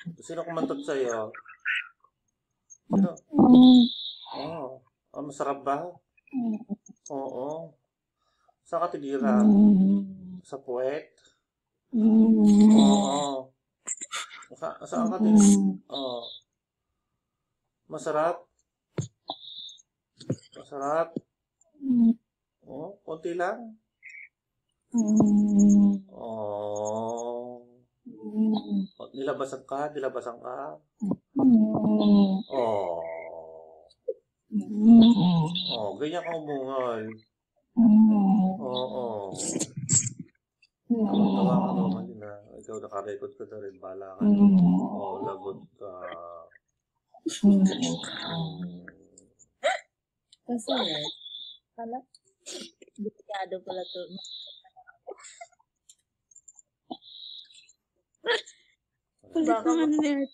Sino kumantot sa'yo? Sino? Oo. Masarap ba? Oo. Saan ka tinira? Sa puwet? Oo. Saan ka Oo. Masarap? Masarap? Oo. Konti lang? Oh. Nilabasan ka? Nilabasan ka? Oh. Oh, ganyan ka umungal. Oo. Tawa ka normally na. Ikaw naka-record ko na rin. Bahala ka na. Oh, lagot ka. Kasi hala, delikado pala to. Kulit naman ni Ate.